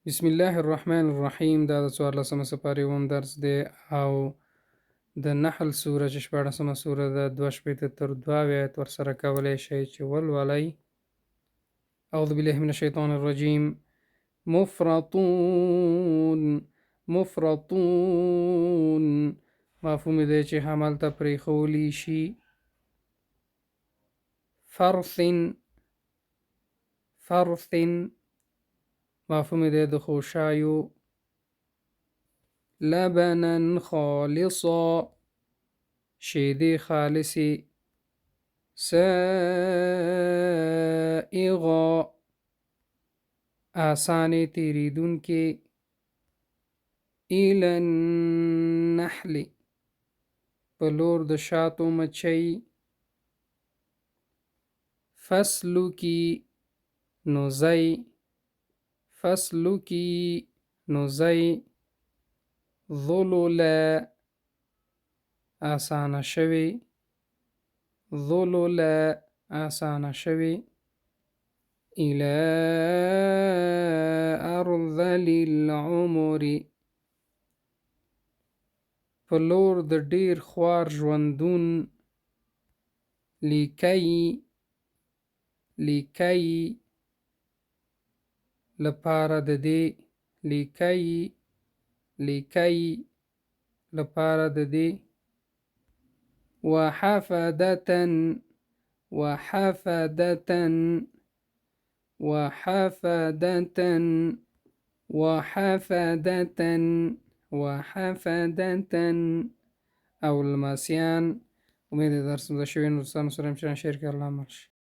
بسم الله الرحمن الرحیم. دا د 14مه سپارې اووم درس دی او د نحل سوره چې 14مه سوره ده 2 تر 2 آیت ورسره کولی شئ چې ولولئ. اعوذ بالله من الشیطان الرجیم. مفرطون مفرطون مفهوم دی چې حمل ته پرېښولی شي. فرثن فرثن مفهوم دی د خوشایو. لبنا خالصا شیدې خالصې. سائغا آسانې تیریدونکې. إلى النحل په لور د شاتو مچۍ. فسلکی نوزی فسلکی نوزی. ظللا آسانه شوی ظللا آسانه شوی. إلى أرذل العمر په لور د ډیر خوار ژوندون. لیکي لپاره د دې لیکي لپاره د دې. وحفدتن وحفدتن وحفدتن وحفدتن وحفدتن او الماسیان. امید درس مده شوی نو دوستانو سره همچنان شیر که الله مل شي.